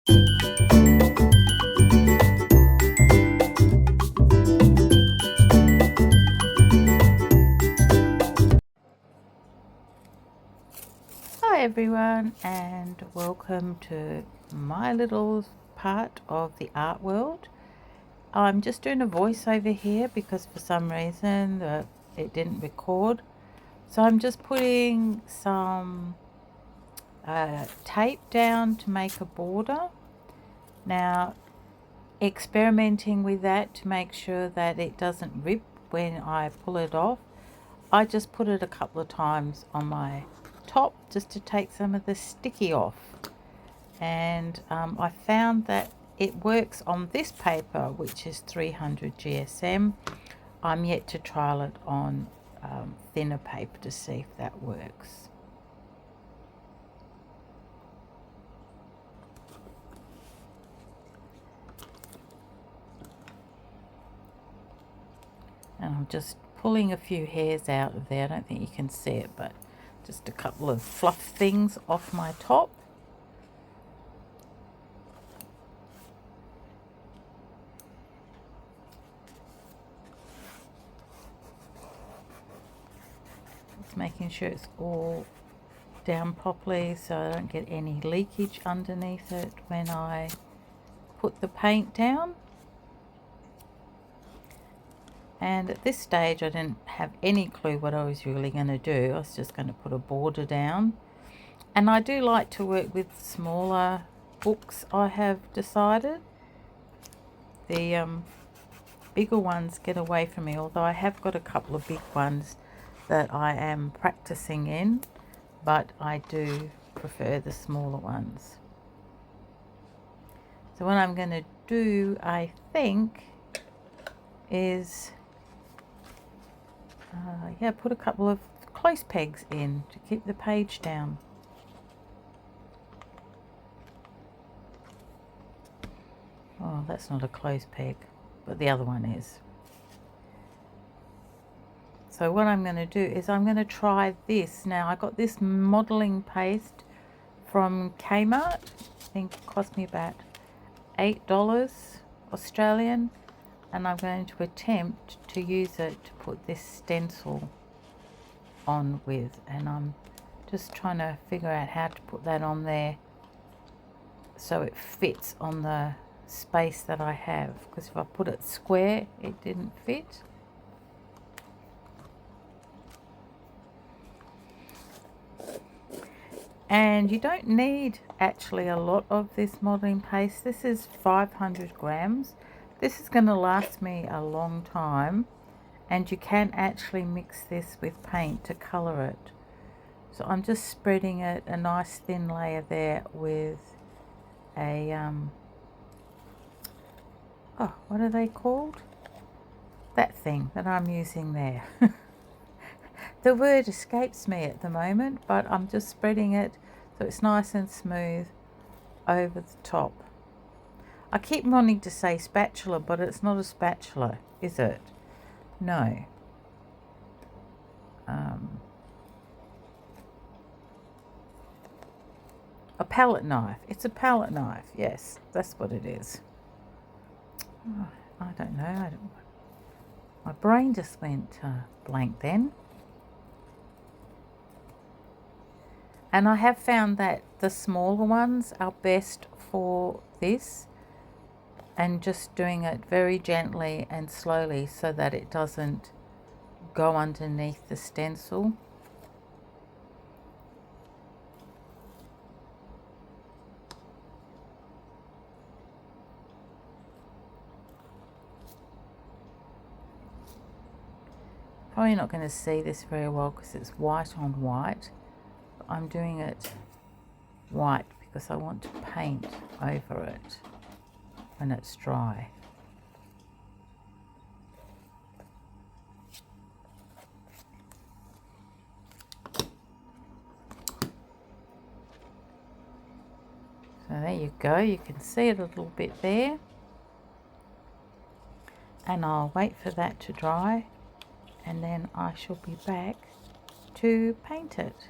Hi everyone, and welcome to my little part of the art world. I'm just doing a voiceover here because for some reason it didn't record. So I'm just putting some tape down to make a border. Now, experimenting with that to make sure that it doesn't rip when I pull it off. I just put it a couple of times on my top just to take some of the sticky off, and I found that it works on this paper, which is 300 GSM. I'm yet to trial it on thinner paper to see if that works. And I'm just pulling a few hairs out of there. I don't think you can see it, but just a couple of fluff things off my top. Just making sure it's all down properly so I don't get any leakage underneath it when I put the paint down. And at this stage I didn't have any clue what I was really going to do. I was just going to put a border down. And I do like to work with smaller books, I have decided. The bigger ones get away from me, although I have got a couple of big ones that I am practicing in, but I do prefer the smaller ones. So what I'm going to do, I think, is put a couple of close pegs in to keep the page down. Oh, that's not a close peg, but the other one is. So what I'm going to do is I'm going to try this. Now I got this modelling paste from Kmart. I think it cost me about $8 Australian, and I'm going to attempt to use it to put this stencil on with, and I'm just trying to figure out how to put that on there so it fits on the space that I have, because if I put it square it didn't fit. And you don't need actually a lot of this modelling paste. This is 500 grams. This is going to last me a long time, and you can actually mix this with paint to colour it. So I'm just spreading it a nice thin layer there with a what are they called? That thing that I'm using there. The word escapes me at the moment, but I'm just spreading it so it's nice and smooth over the top. I keep wanting to say spatula, but it's not a spatula, is it? No. A palette knife. It's a palette knife. Yes, that's what it is. Oh, I don't know. My brain just went blank then. And I have found that the smaller ones are best for this, and just doing it very gently and slowly so that it doesn't go underneath the stencil. Probably not going to see this very well because it's white on white. But I'm doing it white because I want to paint over it when it's dry. So there you go, you can see it a little bit there. And I'll wait for that to dry, and then I shall be back to paint it.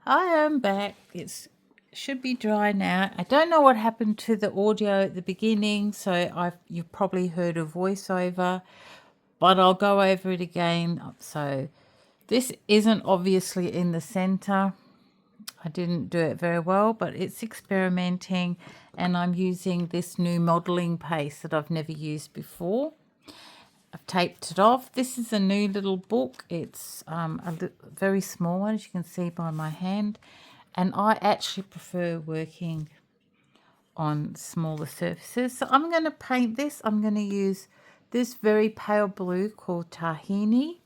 I am back. It should be dry now. I don't know what happened to the audio at the beginning, so you've probably heard a voiceover, but I'll go over it again. So this isn't obviously in the center. I didn't do it very well, but it's experimenting, and I'm using this new modeling paste that I've never used before. I've taped it off. This is a new little book. It's a very small one, as you can see by my hand. And I actually prefer working on smaller surfaces. So I'm going to paint this. I'm going to use this very pale blue called Tahini.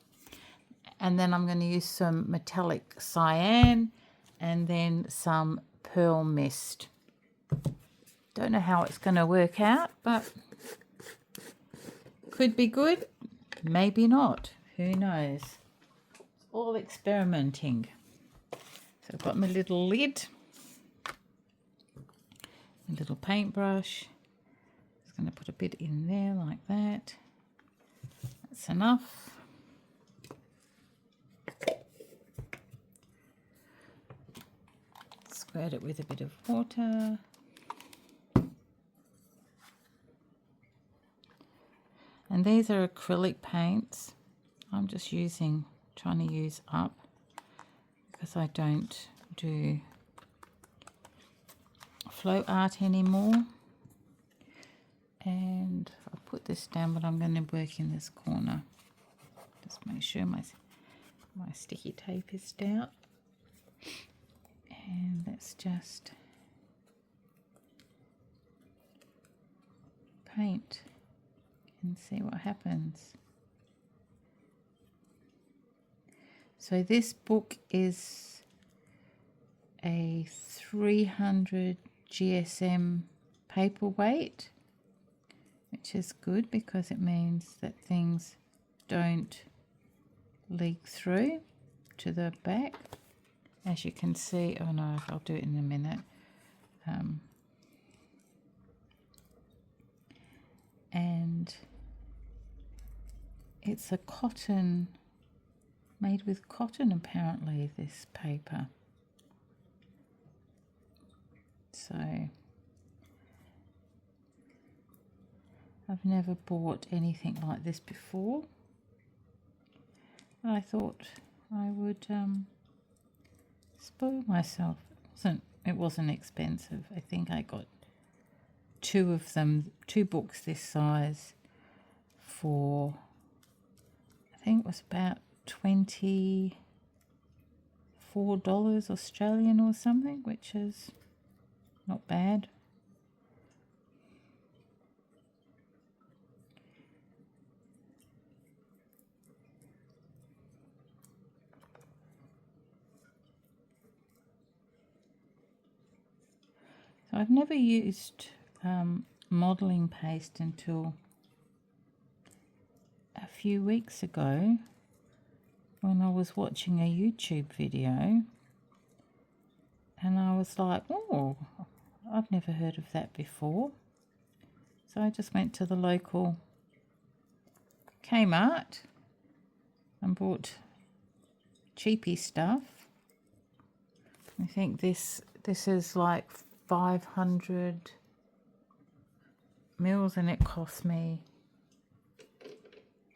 And then I'm going to use some metallic cyan and then some pearl mist. Don't know how it's going to work out, but could be good, maybe not. Who knows? It's all experimenting. So I've got my little lid, my little paintbrush. Just going to put a bit in there like that. That's enough. Squirt it with a bit of water. And these are acrylic paints. I'm just trying to use up because I don't do flow art anymore. And I'll put this down, but I'm going to work in this corner. Just make sure my sticky tape is down. And let's just paint and see what happens. So this book is a 300 GSM paperweight, which is good because it means that things don't leak through to the back. As you can see, oh no, I'll do it in a minute. And it's a cotton, made with cotton apparently, this paper. So I've never bought anything like this before. I thought I would spoil myself. It wasn't expensive. I think I got two of them, 2 books this size for, I think it was about $24 Australian or something, which is not bad. So I've never used modelling paste until a few weeks ago when I was watching a YouTube video, and I was like, oh, I've never heard of that before. So I just went to the local Kmart and bought cheapy stuff. I think this is like 500 mils and it cost me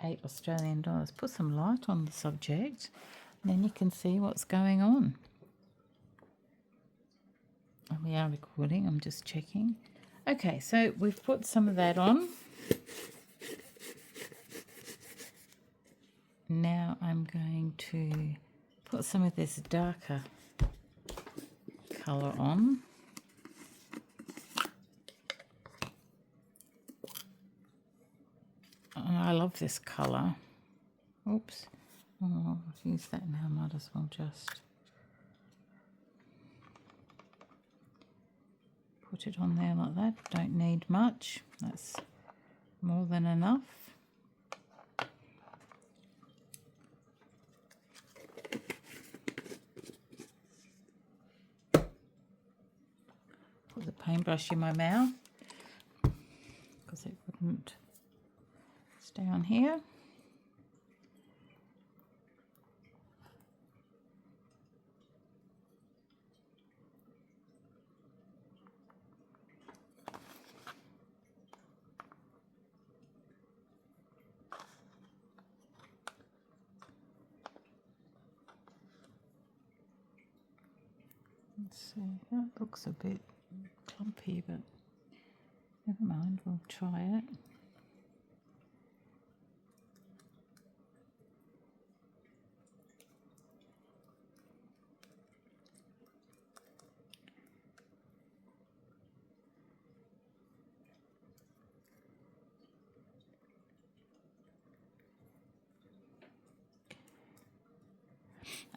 $8 Australian. Put some light on the subject and then you can see what's going on. And we are recording, I'm just checking. Okay, so we've put some of that on. Now I'm going to put some of this darker colour on. I love this colour. Oops. Oh, I'll use that now. Might as well just put it on there like that. Don't need much. That's more than enough. Put the paintbrush in my mouth because it wouldn't stay on here. Let's see, that looks a bit clumpy, but never mind, we'll try it.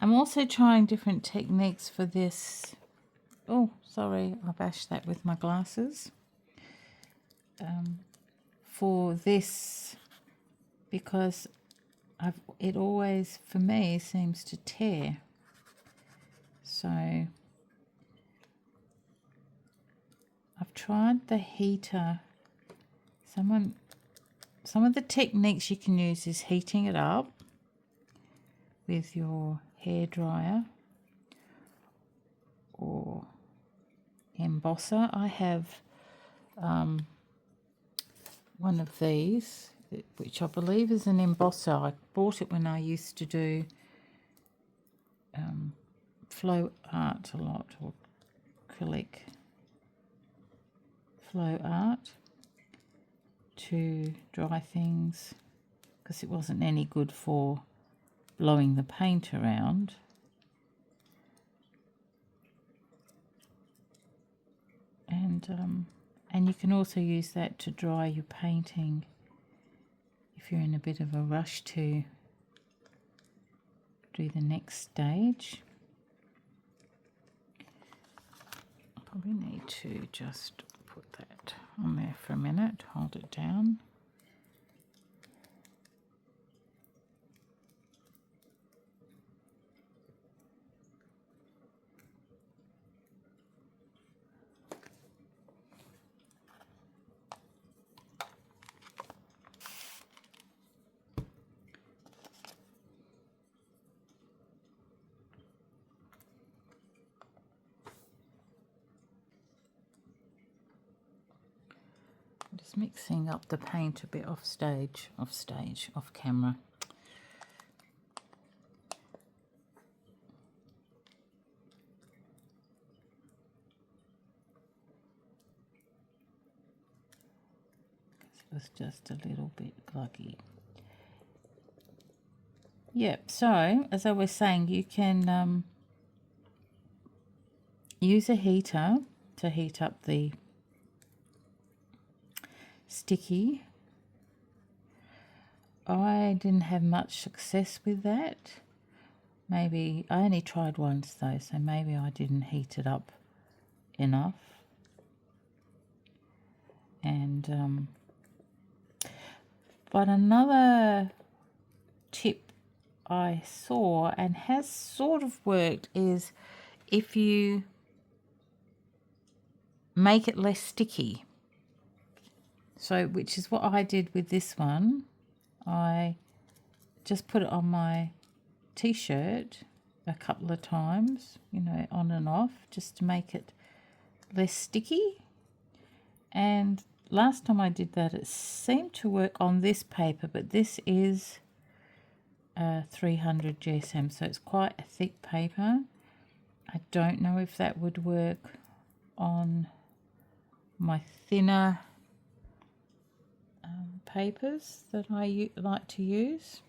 I'm also trying different techniques for this. Oh, sorry, I bashed that with my glasses. For this, because it always, for me, seems to tear. So I've tried the heater. Some of the techniques you can use is heating it up with your hair dryer or embosser. I have one of these, which I believe is an embosser. I bought it when I used to do flow art a lot, or acrylic flow art, to dry things, because it wasn't any good for blowing the paint around. And you can also use that to dry your painting if you're in a bit of a rush to do the next stage. I probably need to just put that on there for a minute, hold it down. Just mixing up the paint a bit off camera. It was just a little bit gluggy. Yep, so as I was saying, you can use a heater to heat up the sticky. I didn't have much success with that. Maybe I only tried once though, so maybe I didn't heat it up enough. And but another tip I saw and has sort of worked is if you make it less sticky. So, which is what I did with this one. I just put it on my t-shirt a couple of times, you know, on and off, just to make it less sticky. And last time I did that, it seemed to work on this paper, but this is 300 GSM, so it's quite a thick paper. I don't know if that would work on my thinner papers that I like to use.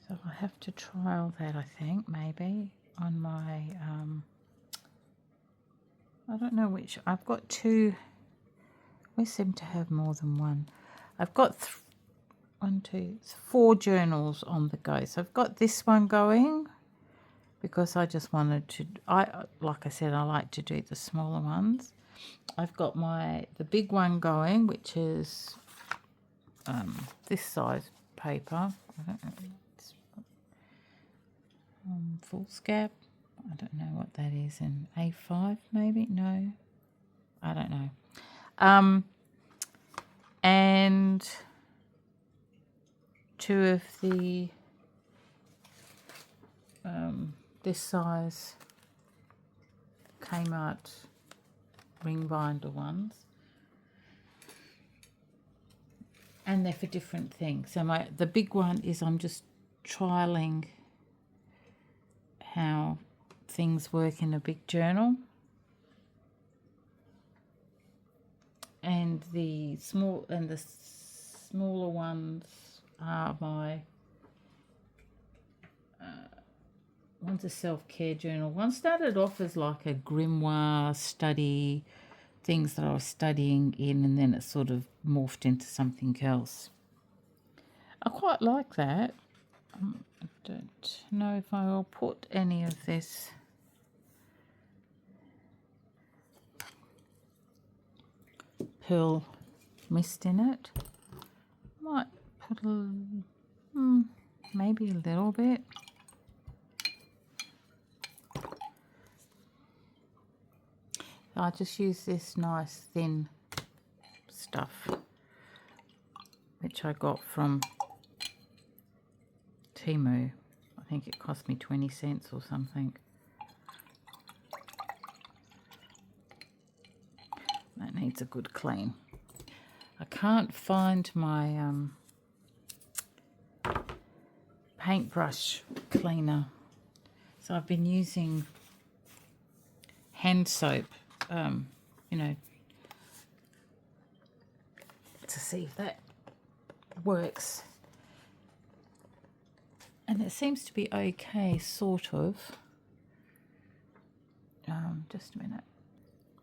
So I have to trial that, I think, maybe on my I don't know which. I've got two. We seem to have more than one. I've got 4 journals on the go. So I've got this one going because I just wanted to. Like I said, I like to do the smaller ones. I've got the big one going, which is this size paper. I don't know. It's, foolscap. I don't know what that is in A5 maybe. No, I don't know. And 2 of the this size Kmart ring binder ones. and they're for different things. So the big one is I'm just trialing how things work in a big journal, and the smaller ones are my one's a self-care journal. One started off as like a grimoire study, things that I was studying in, and then it sort of morphed into something else. I quite like that. I don't know if I will put any of this pearl mist in it. Might put maybe a little bit. I just use this nice thin stuff, which I got from Temu. I think it cost me 20 cents or something. That needs a good clean. I can't find my paintbrush cleaner, so I've been using hand soap, you know, to see if that works. And it seems to be okay, sort of. Just a minute.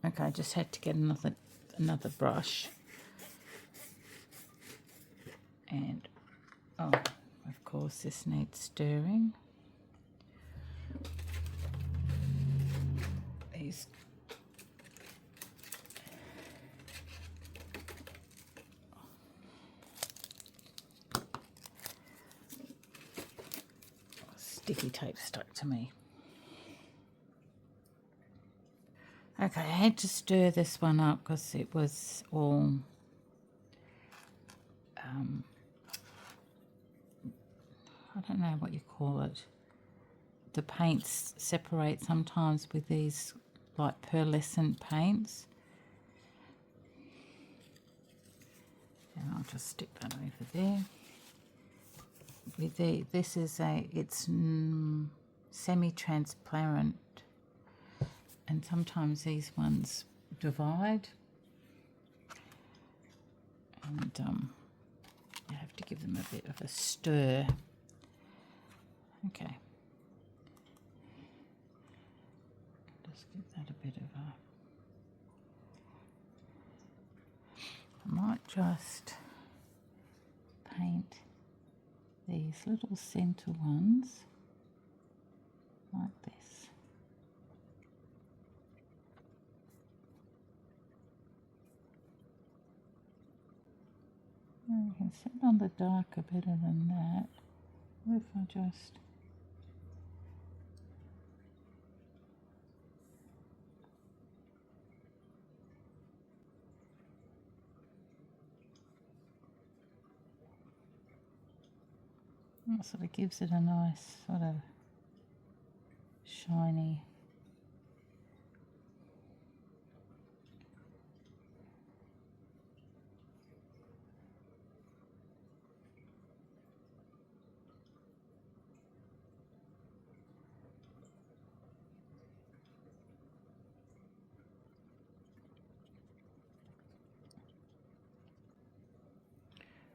Okay, I just had to get another brush. And, oh, of course, this needs stirring. These sticky tape stuck to me. Okay, I had to stir this one up because it was all I don't know what you call it. The paints separate sometimes with these like pearlescent paints. And I'll just stick that over there. This is it's semi-transparent, and sometimes these ones divide, and you have to give them a bit of a stir. Okay, just give that a bit of I might just paint these little center ones like this. You can set on the darker better than that. What if I just that sort of gives it a nice sort of shiny.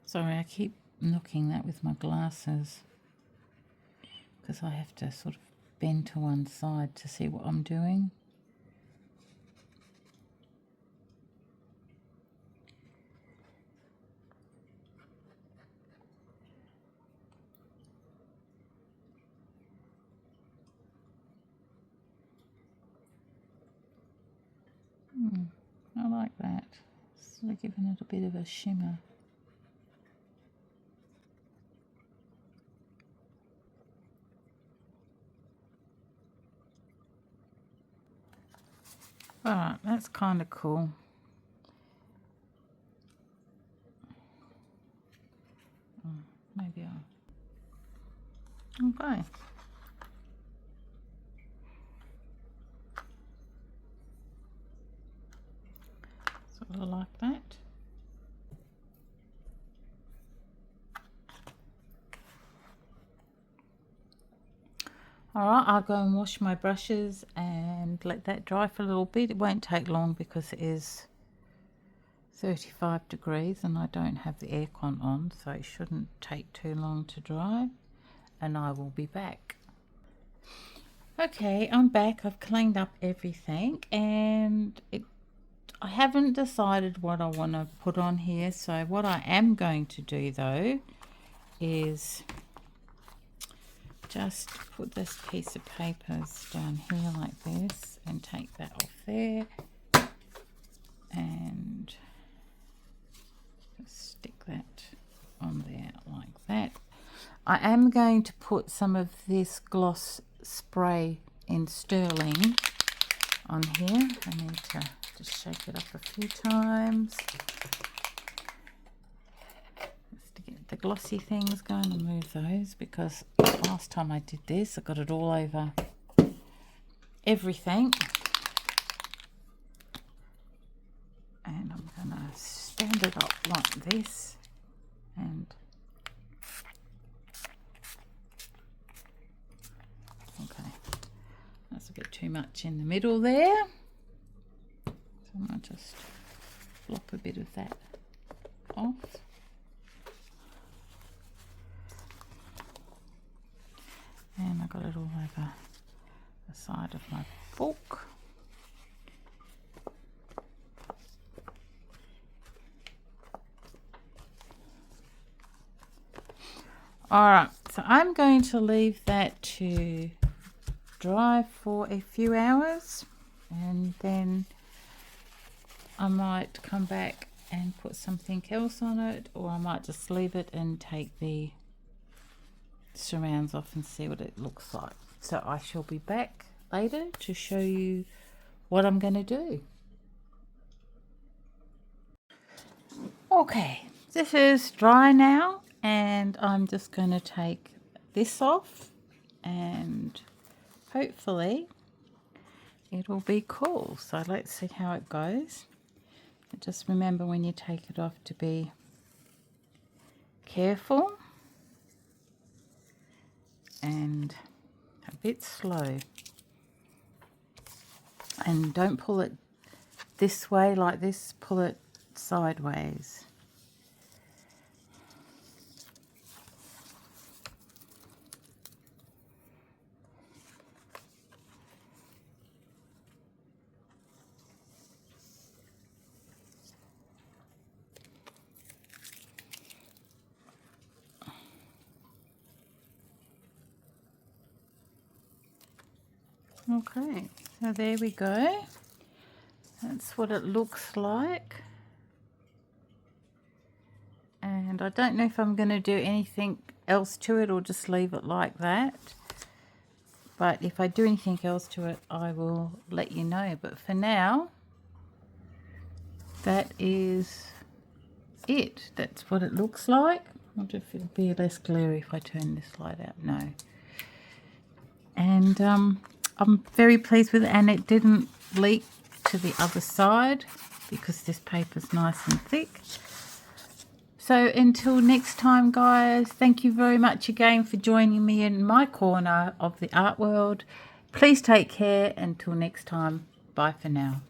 Sorry, I keep knocking that with my glasses because I have to sort of bend to one side to see what I'm doing. I like that. Sort of giving it a bit of a shimmer. Alright, that's kind of cool. Maybe I'll... Okay. Sort of like that. Alright, I'll go and wash my brushes and let that dry for a little bit. It won't take long because it is 35 degrees and I don't have the aircon on, so it shouldn't take too long to dry, and I will be back. Okay, I'm back. I've cleaned up everything and I haven't decided what I want to put on here, so what I am going to do though is just put this piece of paper down here like this and take that off there and just stick that on there like that. I am going to put some of this gloss spray in sterling on here. I need to just shake it up a few times just to get the glossy things going and move those, because last time I did this I got it all over everything. And I'm going to stand it up like this and okay, that's a bit too much in the middle there. So I'm going to just flop a bit of that off. And I got it all over the side of my book. Alright, so I'm going to leave that to dry for a few hours and then I might come back and put something else on it, or I might just leave it and take the surrounds off and see what it looks like. So I shall be back later to show you what I'm going to do. Okay, this is dry now and I'm just going to take this off and hopefully it'll be cool. So let's see how it goes. Just remember when you take it off to be careful and a bit slow, and don't pull it this way like this, pull it sideways. Okay, so there we go. That's what it looks like. And I don't know if I'm going to do anything else to it or just leave it like that. But if I do anything else to it, I will let you know. But for now, that is it. That's what it looks like. I wonder if it'll be less glary if I turn this light out. No. And I'm very pleased with it, and it didn't leak to the other side because this paper's nice and thick. So until next time, guys, thank you very much again for joining me in my corner of the art world. Please take care. Until next time, bye for now.